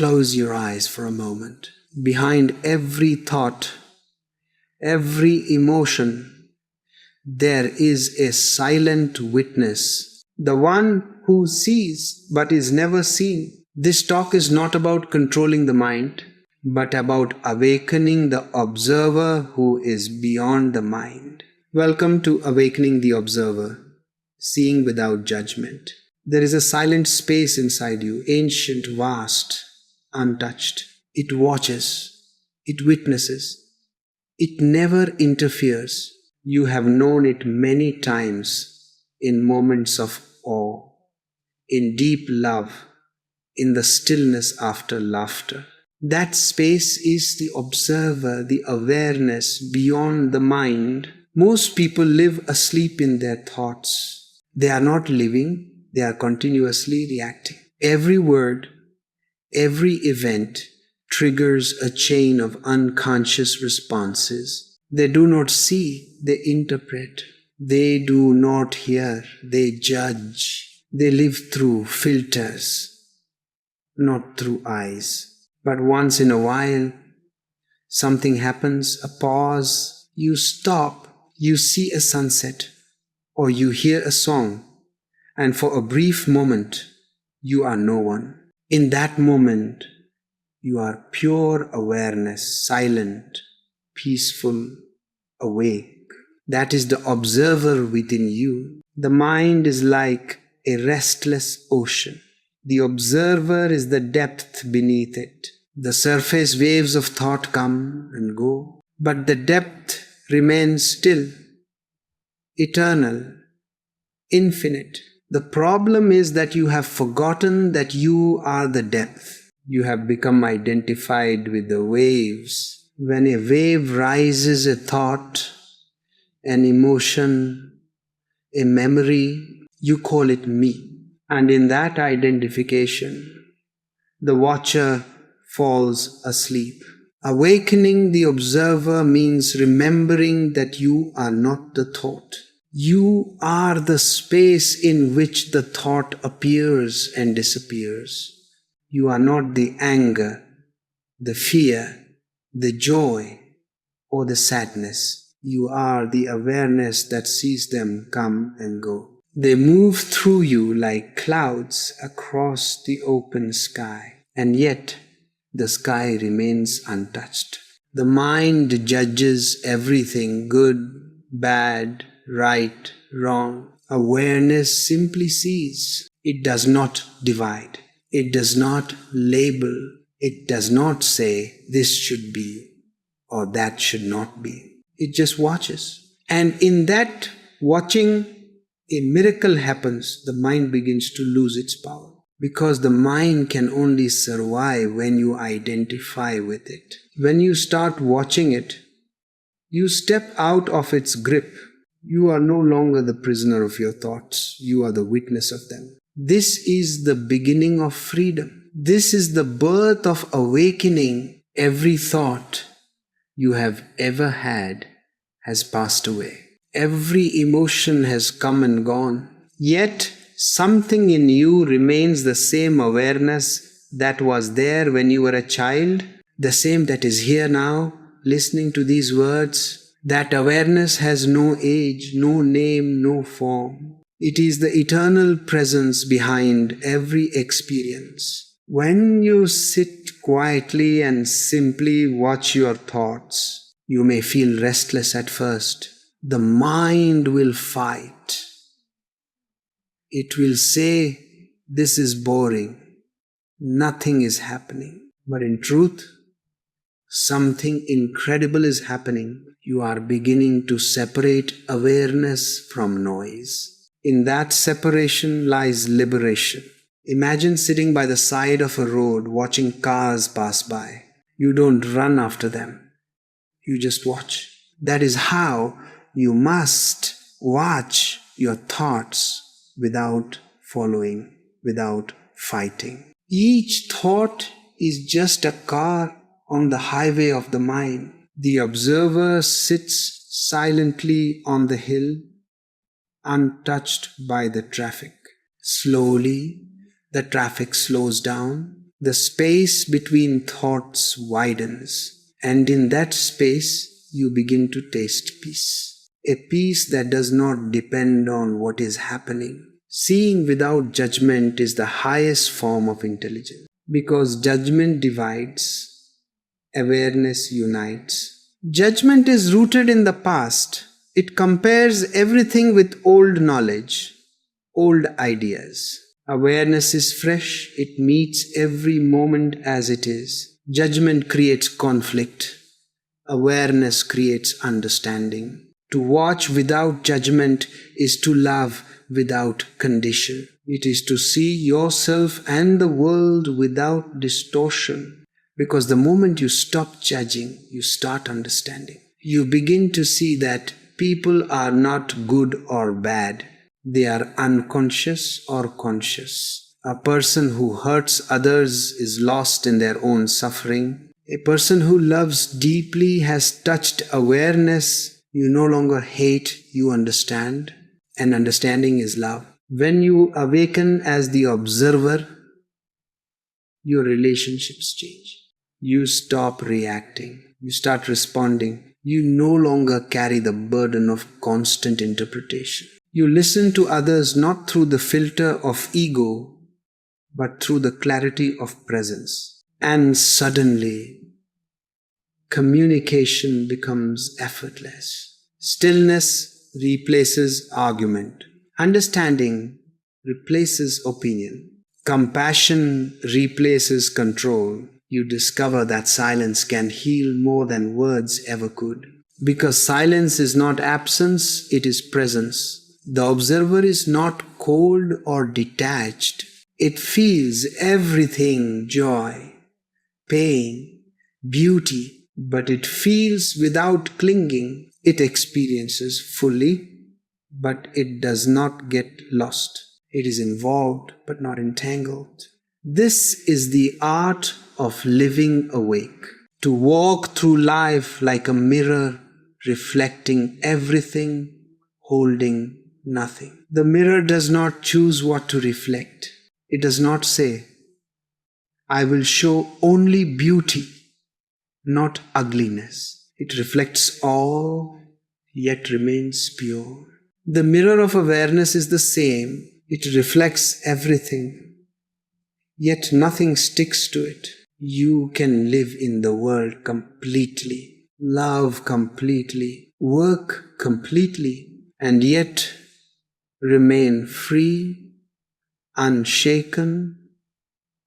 close your eyes for a moment. Behind every thought, every emotion, there is a silent witness, the one who sees but is never seen. This talk is not about controlling the mind, but about awakening the observer who is beyond the mind. Welcome to Awakening the Observer, seeing without judgment. There is a silent space inside you, ancient, vast, untouched. It watches, it witnesses, it never interferes. You have known it many times in moments of awe, in deep love, in the stillness after laughter. That space is the observer, the awareness beyond the mind. Most people live asleep in their thoughts. They are not living, they are continuously reacting. Every word, every event triggers a chain of unconscious responses. They do not see, they interpret. They do not hear, they judge. They live through filters, not through eyes. But once in a while, something happens, a pause, you stop, you see a sunset, or you hear a song, and for a brief moment, you are no one. In that moment, you are pure awareness, silent, peaceful, awake. That is the observer within you. The mind is like a restless ocean. The observer is the depth beneath it. The surface waves of thought come and go, but the depth remains still, eternal, infinite. The problem is that you have forgotten that you are the depth. You have become identified with the waves. When a wave rises, a thought, an emotion, a memory, you call it me. And in that identification, the watcher falls asleep. Awakening the observer means remembering that you are not the thought. You are the space in which the thought appears and disappears. You are not the anger, the fear, the joy, or the sadness. You are the awareness that sees them come and go. They move through you like clouds across the open sky, and yet the sky remains untouched. The mind judges everything, good, bad, right, wrong. Awareness simply sees. It does not divide. It does not label. It does not say this should be or that should not be. It just watches. And in that watching, a miracle happens. The mind begins to lose its power. Because the mind can only survive when you identify with it. When you start watching it, you step out of its grip. You are no longer the prisoner of your thoughts. You are the witness of them. This is the beginning of freedom. This is the birth of awakening. Every thought you have ever had has passed away. Every emotion has come and gone. Yet, something in you remains the same awareness that was there when you were a child, the same that is here now, listening to these words. That awareness has no age, no name, no form. It is the eternal presence behind every experience. When you sit quietly and simply watch your thoughts, you may feel restless at first. The mind will fight. It will say, this is boring, nothing is happening. But in truth, something incredible is happening. You are beginning to separate awareness from noise. In that separation lies liberation. Imagine sitting by the side of a road watching cars pass by. You don't run after them. You just watch. That is how you must watch your thoughts without following, without fighting. Each thought is just a car on the highway of the mind. The observer sits silently on the hill, untouched by the traffic. Slowly, the traffic slows down. The space between thoughts widens, and in that space you begin to taste peace. A peace that does not depend on what is happening. Seeing without judgment is the highest form of intelligence, because judgment divides, awareness unites. Judgment is rooted in the past. It compares everything with old knowledge, old ideas. Awareness is fresh. It meets every moment as it is. Judgment creates conflict. Awareness creates understanding. To watch without judgment is to love without condition. It is to see yourself and the world without distortion. Because the moment you stop judging, you start understanding. You begin to see that people are not good or bad. They are unconscious or conscious. A person who hurts others is lost in their own suffering. A person who loves deeply has touched awareness. You no longer hate, you understand. And understanding is love. When you awaken as the observer, your relationships change. You stop reacting. You start responding. You no longer carry the burden of constant interpretation. You listen to others not through the filter of ego, but through the clarity of presence. And suddenly, communication becomes effortless. Stillness replaces argument. Understanding replaces opinion. Compassion replaces control. You discover that silence can heal more than words ever could. Because silence is not absence, it is presence. The observer is not cold or detached. It feels everything: joy, pain, beauty, but it feels without clinging. It experiences fully, but it does not get lost. It is involved, but not entangled. This is the art of living awake. To walk through life like a mirror, reflecting everything, holding nothing. The mirror does not choose what to reflect. It does not say, I will show only beauty, not ugliness. It reflects all, yet remains pure. The mirror of awareness is the same. It reflects everything, yet nothing sticks to it. You can live in the world completely, love completely, work completely, and yet remain free, unshaken,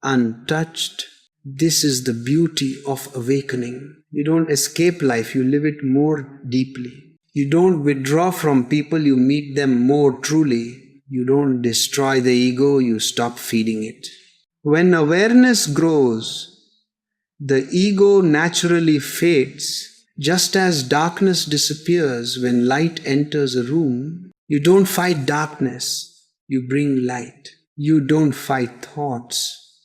untouched. This is the beauty of awakening. You don't escape life, you live it more deeply. You don't withdraw from people, you meet them more truly. You don't destroy the ego, you stop feeding it. When awareness grows, the ego naturally fades. Just as darkness disappears when light enters a room, you don't fight darkness, you bring light. You don't fight thoughts,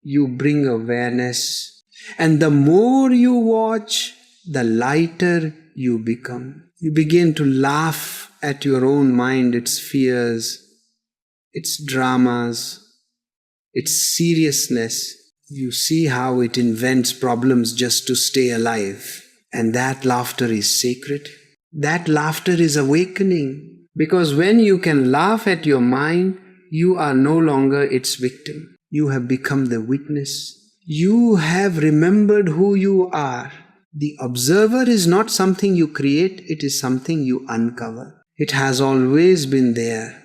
you bring awareness. And the more you watch, the lighter you become. You begin to laugh at your own mind, its fears, its dramas, its seriousness. You see how it invents problems just to stay alive. And that laughter is sacred. That laughter is awakening. Because when you can laugh at your mind, you are no longer its victim. You have become the witness. You have remembered who you are. The observer is not something you create, it is something you uncover. It has always been there,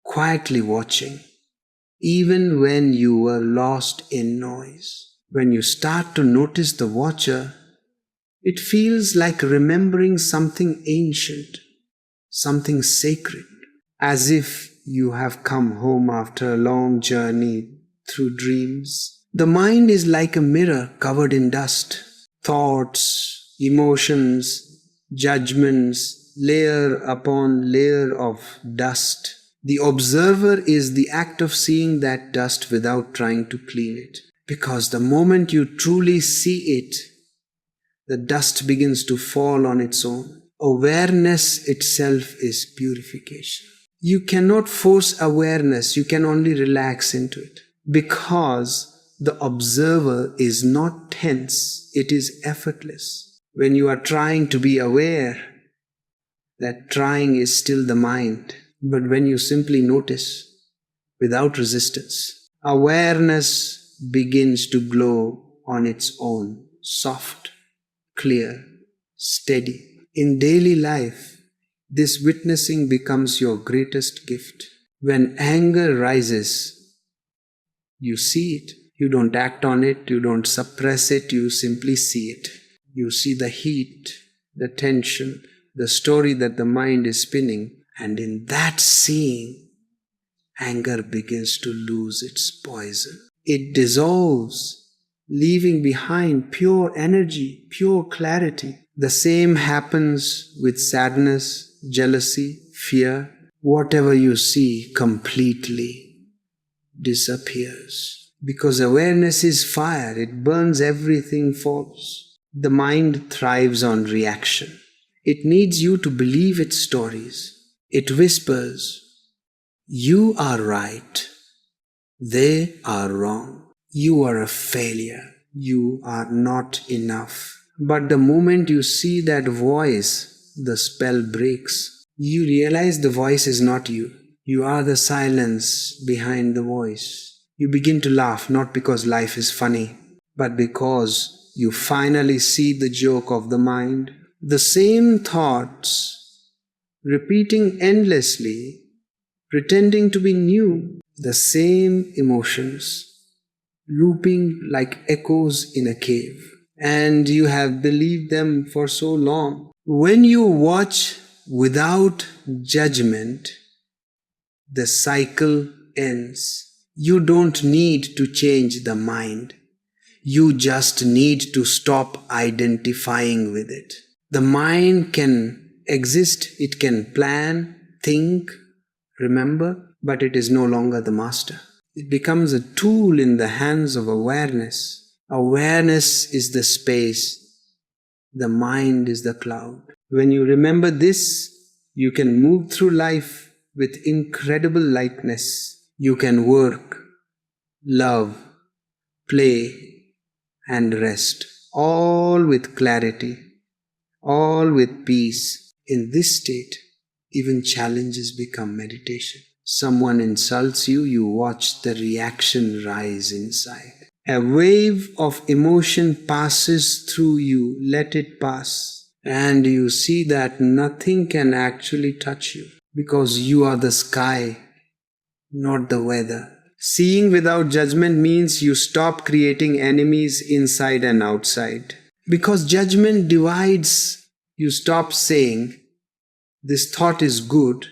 quietly watching. Even when you were lost in noise. When you start to notice the watcher, it feels like remembering something ancient, something sacred, as if you have come home after a long journey through dreams. The mind is like a mirror covered in dust. Thoughts, emotions, judgments, layer upon layer of dust. The observer is the act of seeing that dust without trying to clean it. Because the moment you truly see it, the dust begins to fall on its own. Awareness itself is purification. You cannot force awareness, you can only relax into it. Because the observer is not tense, it is effortless. When you are trying to be aware, that trying is still the mind. But when you simply notice, without resistance, awareness begins to glow on its own, soft, clear, steady. In daily life, this witnessing becomes your greatest gift. When anger rises, you see it. You don't act on it, you don't suppress it, you simply see it. You see the heat, the tension, the story that the mind is spinning, and in that seeing, anger begins to lose its poison. It dissolves, leaving behind pure energy, pure clarity. The same happens with sadness, jealousy, fear. Whatever you see completely disappears. Because awareness is fire, it burns everything false. The mind thrives on reaction. It needs you to believe its stories. It whispers, "You are right. They are wrong. You are a failure. You are not enough." But the moment you see that voice, the spell breaks. You realize the voice is not you. You are the silence behind the voice. You begin to laugh, not because life is funny, but because you finally see the joke of the mind. The same thoughts, repeating endlessly, pretending to be new, the same emotions, looping like echoes in a cave. And you have believed them for so long. When you watch without judgment, the cycle ends. You don't need to change the mind. You just need to stop identifying with it. The mind can exist, it can plan, think, remember, but it is no longer the master. It becomes a tool in the hands of awareness. Awareness is the space. The mind is the cloud. When you remember this, you can move through life with incredible lightness. You can work, love, play, and rest, all with clarity, all with peace. In this state, even challenges become meditation. Someone insults you, you watch the reaction rise inside. A wave of emotion passes through you, let it pass. And you see that nothing can actually touch you, because you are the sky, not the weather. Seeing without judgment means you stop creating enemies inside and outside. Because judgment divides, you stop saying, "This thought is good,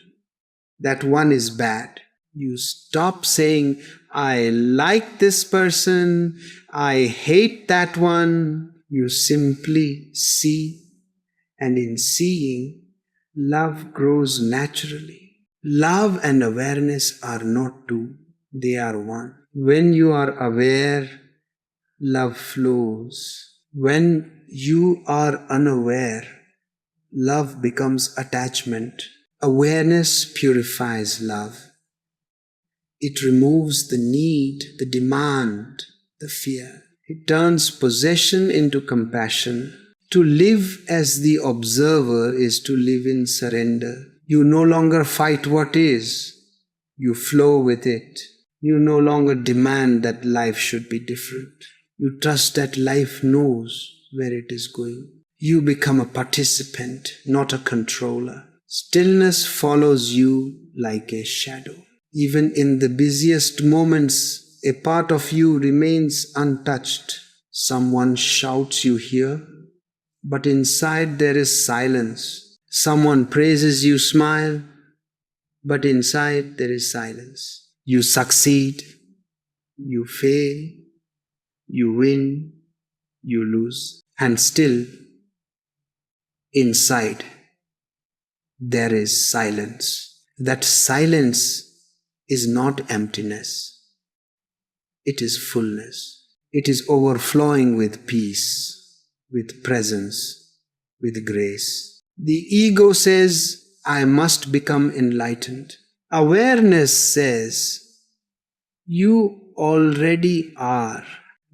that one is bad." You stop saying, "I like this person, I hate that one." You simply see, and in seeing, love grows naturally. Love and awareness are not two, they are one. When you are aware, love flows. When you are unaware, love becomes attachment. Awareness purifies love. It removes the need, the demand, the fear. It turns possession into compassion. To live as the observer is to live in surrender. You no longer fight what is. You flow with it. You no longer demand that life should be different. You trust that life knows where it is going. You become a participant, not a controller. Stillness follows you like a shadow. Even in the busiest moments, a part of you remains untouched. Someone shouts, you hear, but inside there is silence. Someone praises, you smile, but inside there is silence. You succeed, you fail, you win, you lose, and still inside there is silence. That silence is not emptiness, it is fullness. It is overflowing with peace, with presence, with grace. The ego says, "I must become enlightened." Awareness says, You already are,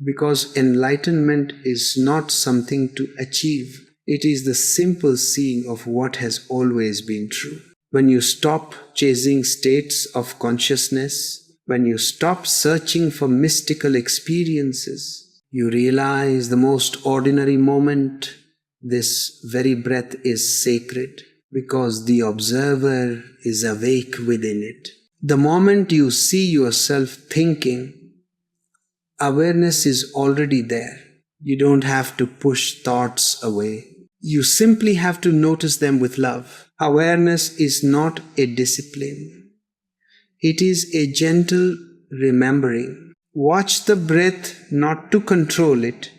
because enlightenment is not something to achieve. It is the simple seeing of what has always been true. When you stop chasing states of consciousness, when you stop searching for mystical experiences, you realize the most ordinary moment, this very breath, is sacred because the observer is awake within it. The moment you see yourself thinking, awareness is already there. You don't have to push thoughts away. You simply have to notice them with love. Awareness is not a discipline. It is a gentle remembering. Watch the breath not to control it,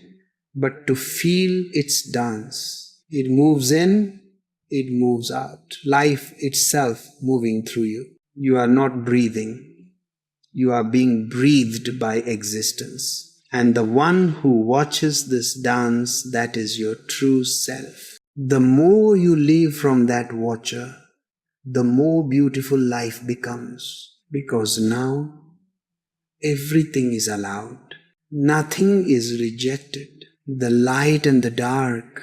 but to feel its dance. It moves in, it moves out. Life itself moving through you. You are not breathing. You are being breathed by existence. And the one who watches this dance, that is your true self. The more you live from that watcher, the more beautiful life becomes. Because now, everything is allowed. Nothing is rejected. The light and the dark,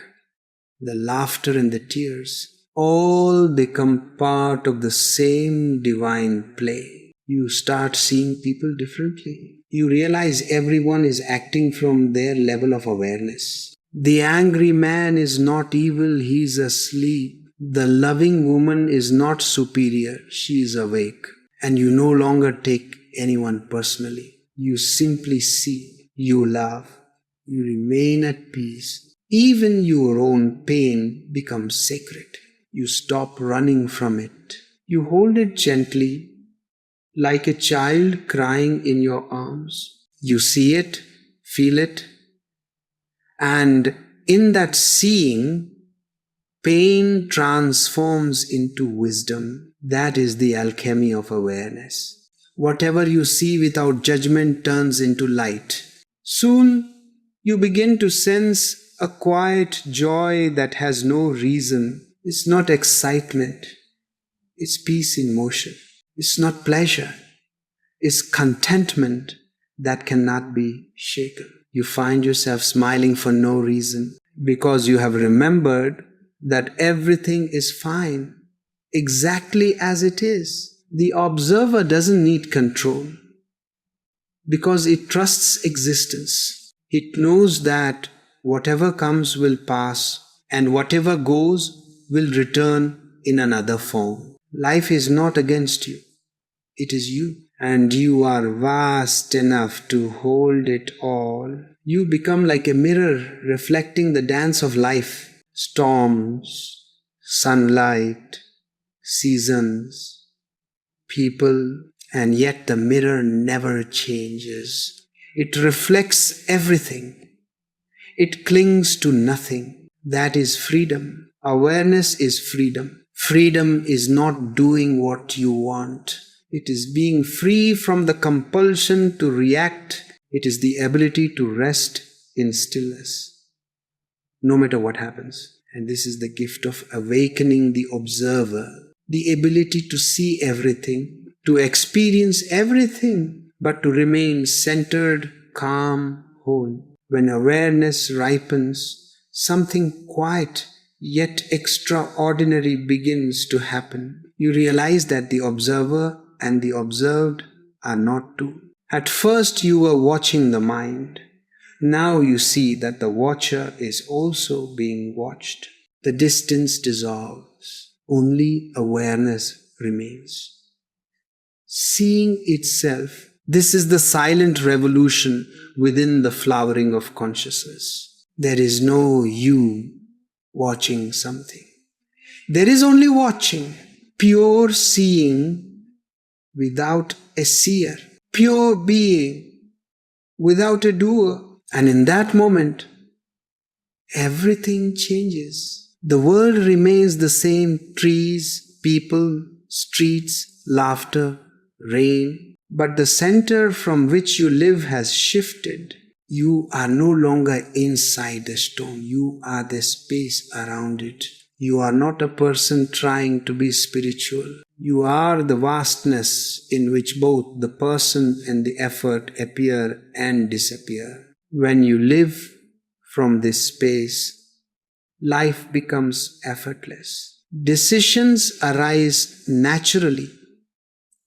the laughter and the tears, all become part of the same divine play. You start seeing people differently. You realize everyone is acting from their level of awareness. The angry man is not evil, he is asleep. The loving woman is not superior, she is awake. And you no longer take anyone personally. You simply see, you love, you remain at peace. Even your own pain becomes sacred. You stop running from it. You hold it gently, like a child crying in your arms. You see it, feel it, and in that seeing, pain transforms into wisdom. That is the alchemy of awareness. Whatever you see without judgment turns into light. Soon you begin to sense a quiet joy that has no reason. It's not excitement. It's peace in motion. It's not pleasure. It's contentment that cannot be shaken. You find yourself smiling for no reason because you have remembered that everything is fine, exactly as it is. The observer doesn't need control because it trusts existence. It knows that whatever comes will pass and whatever goes will return in another form. Life is not against you. It is you. And you are vast enough to hold it all. You become like a mirror reflecting the dance of life. Storms, sunlight, seasons, people, and yet the mirror never changes. It reflects everything. It clings to nothing. That is freedom. Awareness is freedom. Freedom is not doing what you want. It is being free from the compulsion to react. It is the ability to rest in stillness, no matter what happens. And this is the gift of awakening the observer, the ability to see everything, to experience everything, but to remain centered, calm, whole. When awareness ripens, something quiet yet extraordinary begins to happen. You realize that the observer and the observed are not two. At first you were watching the mind. Now you see that the watcher is also being watched. The distance dissolves. Only awareness remains. Seeing itself, this is the silent revolution within the flowering of consciousness. There is no you watching something. There is only watching, pure seeing without a seer, pure being without a doer. And in that moment, everything changes. The world remains the same: trees, people, streets, laughter, rain. But the center from which you live has shifted. You are no longer inside the stone. You are the space around it. You are not a person trying to be spiritual. You are the vastness in which both the person and the effort appear and disappear. When you live from this space, life becomes effortless. Decisions arise naturally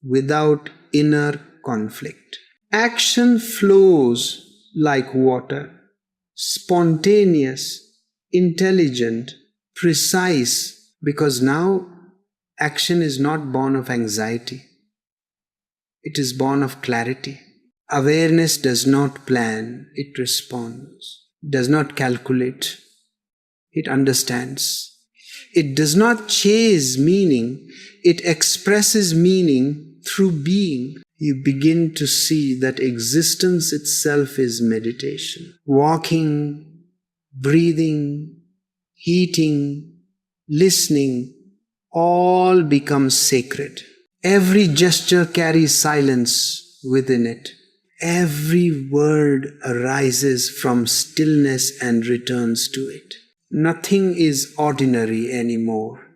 without inner conflict. Action flows like water, spontaneous, intelligent, precise, because now action is not born of anxiety. It is born of clarity. Awareness does not plan, it responds. Does not calculate, it understands. It does not chase meaning, it expresses meaning through being. You begin to see that existence itself is meditation. Walking, breathing, eating, listening, all becomes sacred. Every gesture carries silence within it. Every word arises from stillness and returns to it. Nothing is ordinary anymore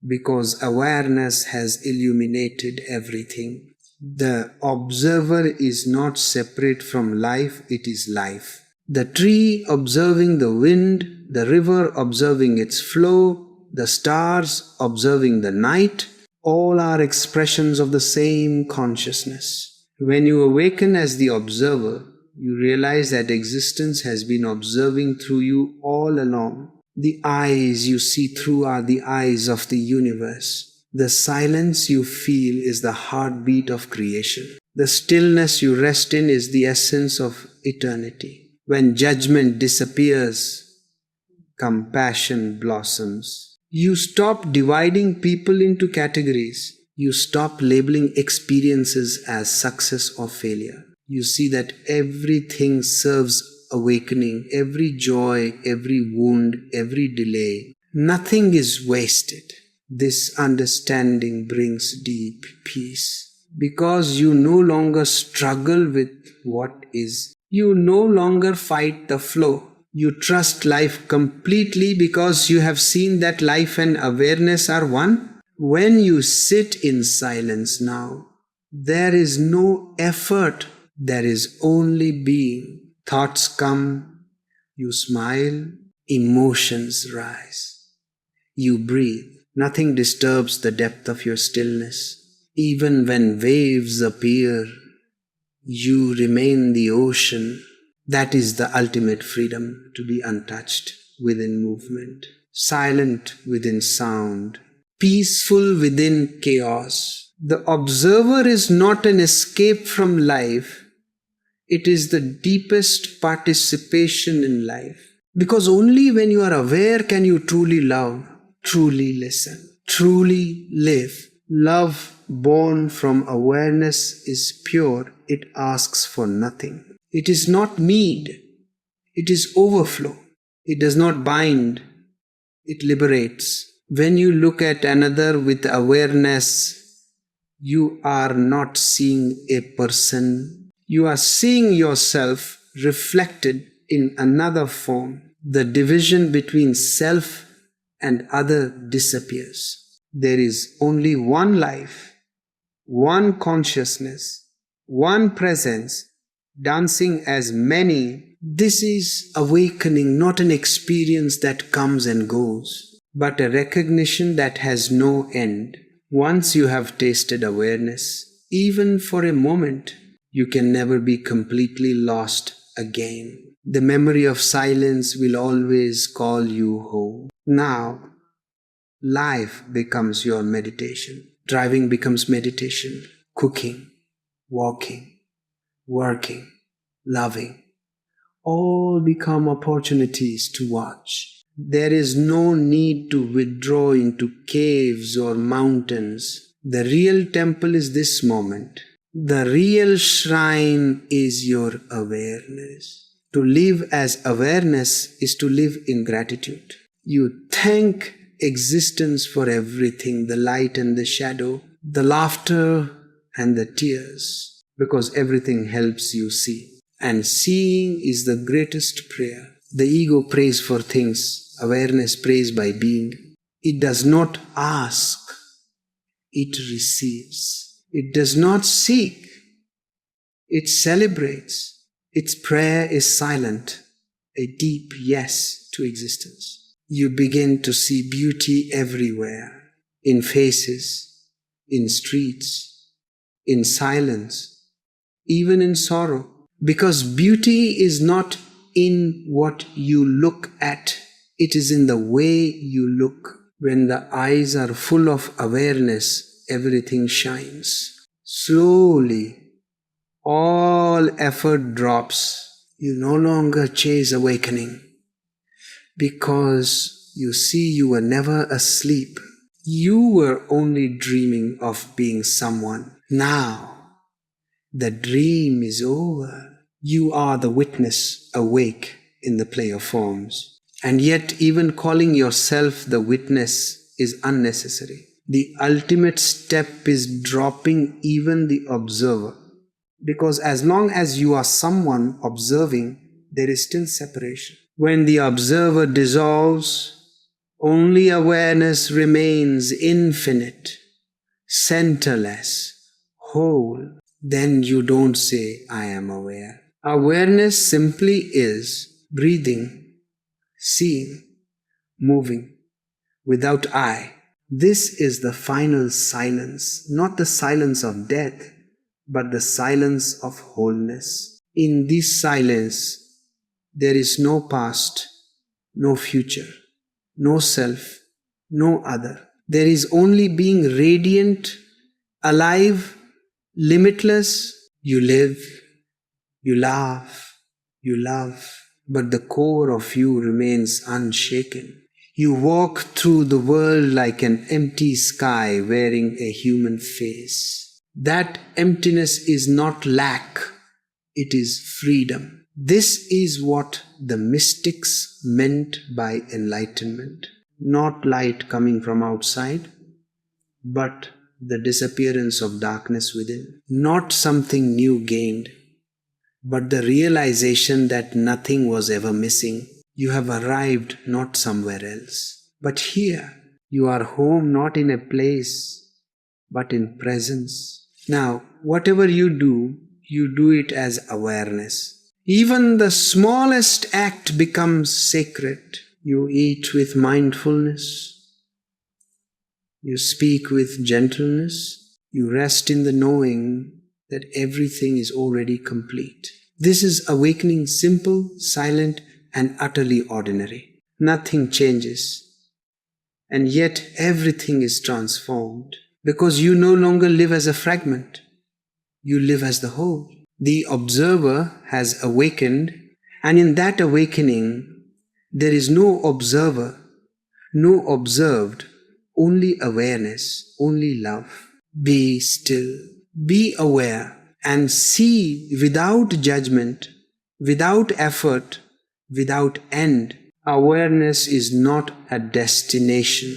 because awareness has illuminated everything. The observer is not separate from life, it is life. The tree observing the wind, the river observing its flow, the stars observing the night, all are expressions of the same consciousness. When you awaken as the observer, you realize that existence has been observing through you all along. The eyes you see through are the eyes of the universe. The silence you feel is the heartbeat of creation. The stillness you rest in is the essence of eternity. When judgment disappears, compassion blossoms. You stop dividing people into categories. You stop labeling experiences as success or failure. You see that everything serves awakening, every joy, every wound, every delay. Nothing is wasted. This understanding brings deep peace. Because you no longer struggle with what is. You no longer fight the flow. You trust life completely because you have seen that life and awareness are one. When you sit in silence now, there is no effort, there is only being. Thoughts come, you smile, emotions rise. You breathe. Nothing disturbs the depth of your stillness. Even when waves appear, you remain the ocean. That is the ultimate freedom, to be untouched within movement, silent within sound, peaceful within chaos. The observer is not an escape from life. It is the deepest participation in life. Because only when you are aware can you truly love, truly listen, truly live. Love born from awareness is pure. It asks for nothing. It is not need. It is overflow. It does not bind. It liberates. When you look at another with awareness, you are not seeing a person. You are seeing yourself reflected in another form. The division between self and other disappears. There is only one life, one consciousness, one presence, dancing as many. This is awakening, not an experience that comes and goes, but a recognition that has no end. Once you have tasted awareness, even for a moment, you can never be completely lost again. The memory of silence will always call you home. Now, life becomes your meditation. Driving becomes meditation. Cooking, walking, working, loving, all become opportunities to watch. There is no need to withdraw into caves or mountains. The real temple is this moment. The real shrine is your awareness. To live as awareness is to live in gratitude. You thank existence for everything, the light and the shadow, the laughter and the tears, because everything helps you see. And seeing is the greatest prayer. The ego prays for things. Awareness prays by being. It does not ask. it receives. It does not seek. It celebrates. Its prayer is silent, a deep yes to existence. You begin to see beauty everywhere, in faces, in streets, in silence, even in sorrow. Because beauty is not in what you look at, it is in the way you look. When the eyes are full of awareness, everything shines. Slowly, all effort drops. You no longer chase awakening because you see you were never asleep. You were only dreaming of being someone. Now, the dream is over. You are the witness awake in the play of forms. And yet, even calling yourself the witness is unnecessary. The ultimate step is dropping even the observer. Because as long as you are someone observing, there is still separation. When the observer dissolves, only awareness remains infinite, centerless, whole. Then you don't say, I am aware. Awareness simply is breathing, seeing, moving, without I. This is the final silence, not the silence of death, but the silence of wholeness. In this silence, there is no past, no future, no self, no other. There is only being radiant, alive, limitless. You live, you laugh, you love, but the core of you remains unshaken. You walk through the world like an empty sky wearing a human face. That emptiness is not lack, it is freedom. This is what the mystics meant by enlightenment. Not light coming from outside, but the disappearance of darkness within. Not something new gained, but the realization that nothing was ever missing. You have arrived not somewhere else, but here. You are home not in a place, but in presence. Now, whatever you do it as awareness. Even the smallest act becomes sacred. You eat with mindfulness. You speak with gentleness. You rest in the knowing that everything is already complete. This is awakening, simple, silent, and utterly ordinary. Nothing changes. And yet everything is transformed because you no longer live as a fragment. You live as the whole. The observer has awakened, and in that awakening, there is no observer, no observed, only awareness, only love. Be still, be aware, and see without judgment, without effort, without end. Awareness is not a destination.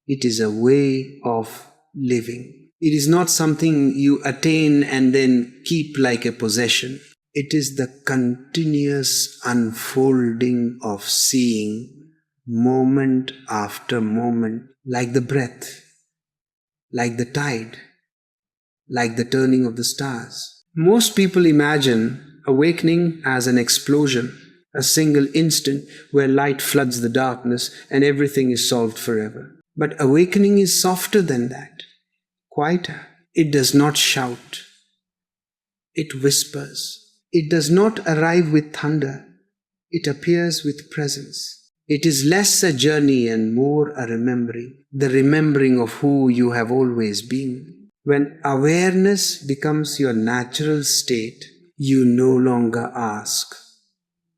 It is a way of living. It is not something you attain and then keep like a possession. It is the continuous unfolding of seeing moment after moment, like the breath, like the tide, like the turning of the stars. Most people imagine awakening as an explosion, a single instant where light floods the darkness and everything is solved forever. But awakening is softer than that, quieter. It does not shout. It whispers. It does not arrive with thunder. It appears with presence. It is less a journey and more a remembering, the remembering of who you have always been. When awareness becomes your natural state, you no longer ask,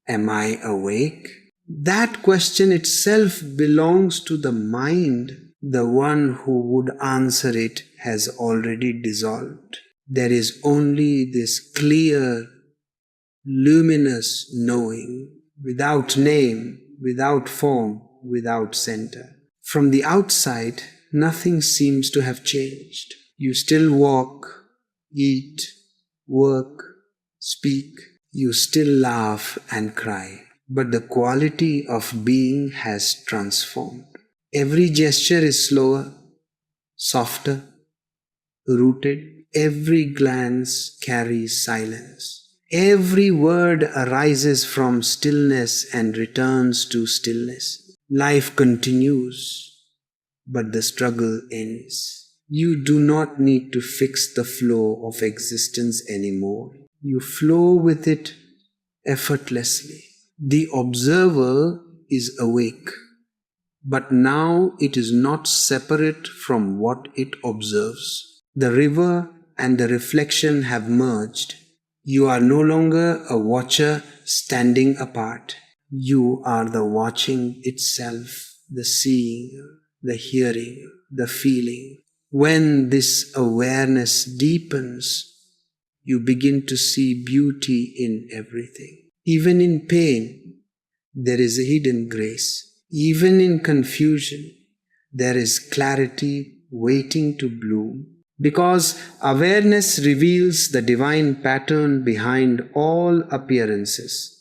am I awake? That question itself belongs to the mind. The one who would answer it has already dissolved. There is only this clear, luminous knowing, without name, without form, without center. From the outside, nothing seems to have changed. You still walk, eat, work, speak. You still laugh and cry. But the quality of being has transformed. Every gesture is slower, softer, rooted. Every glance carries silence. Every word arises from stillness and returns to stillness. Life continues, but the struggle ends. You do not need to fix the flow of existence anymore. You flow with it effortlessly. The observer is awake, but now it is not separate from what it observes. The river and the reflection have merged. You are no longer a watcher standing apart. You are the watching itself, the seeing, the hearing, the feeling. When this awareness deepens, you begin to see beauty in everything. Even in pain, there is a hidden grace. Even in confusion, there is clarity waiting to bloom. Because awareness reveals the divine pattern behind all appearances.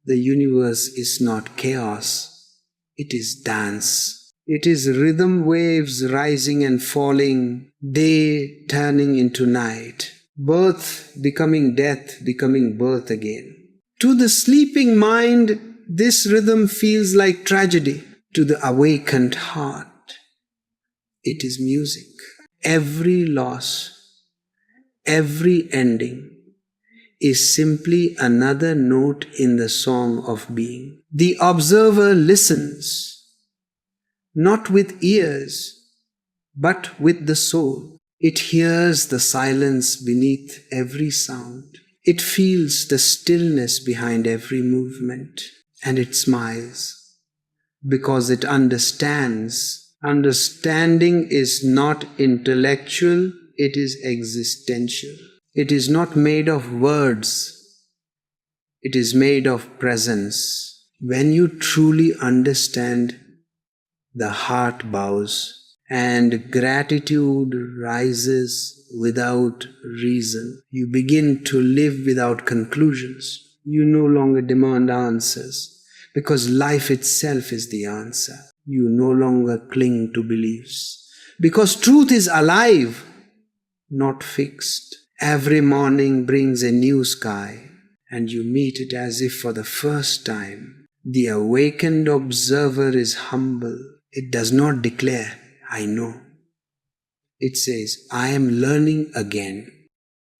The universe is not chaos, it is dance. It is rhythm waves rising and falling, day turning into night, birth becoming death, becoming birth again. To the sleeping mind, this rhythm feels like tragedy. To the awakened heart, it is music. Every loss, every ending is simply another note in the song of being. The observer listens, not with ears, but with the soul. It hears the silence beneath every sound. It feels the stillness behind every movement, and it smiles because it understands. Understanding is not intellectual, it is existential. It is not made of words, it is made of presence. When you truly understand, the heart bows and gratitude rises without reason. You begin to live without conclusions. You no longer demand answers because life itself is the answer. You no longer cling to beliefs because truth is alive, not fixed. Every morning brings a new sky and you meet it as if for the first time. The awakened observer is humble. It does not declare, I know. It says, I am learning again.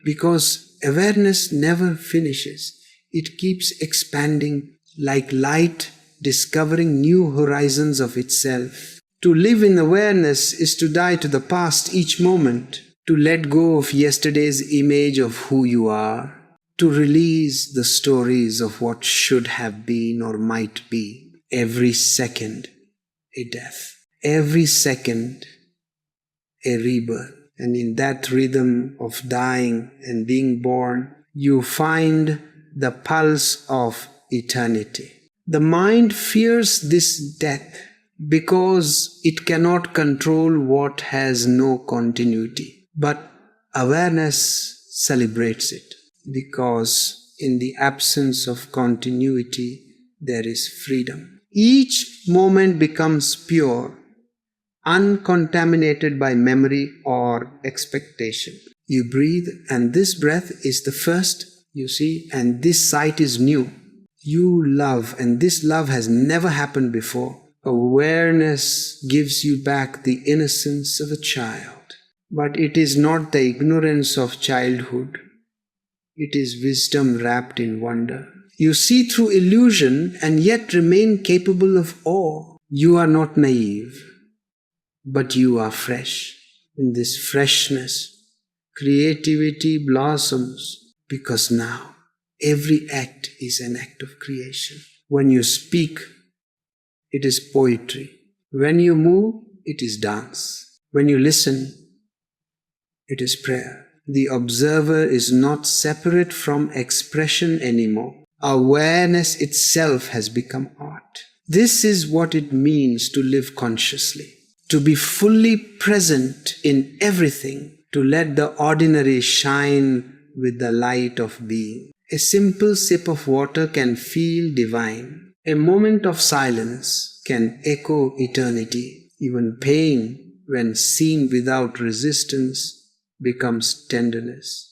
Because awareness never finishes. It keeps expanding like light, discovering new horizons of itself. To live in awareness is to die to the past each moment, to let go of yesterday's image of who you are, to release the stories of what should have been or might be. Every second, a death. Every second, a rebirth. And in that rhythm of dying and being born, you find the pulse of eternity. The mind fears this death because it cannot control what has no continuity. But awareness celebrates it because in the absence of continuity, there is freedom. Each moment becomes pure, uncontaminated by memory or expectation. You breathe, and this breath is the first, you see, and this sight is new. You love, and this love has never happened before. Awareness gives you back the innocence of a child. But it is not the ignorance of childhood. It is wisdom wrapped in wonder. You see through illusion and yet remain capable of awe. You are not naive, but you are fresh. In this freshness, creativity blossoms because now every act is an act of creation. When you speak, it is poetry. When you move, it is dance. When you listen, it is prayer. The observer is not separate from expression anymore. Awareness itself has become art. This is what it means to live consciously, to be fully present in everything, to let the ordinary shine with the light of being. A simple sip of water can feel divine. A moment of silence can echo eternity. Even pain, when seen without resistance, becomes tenderness.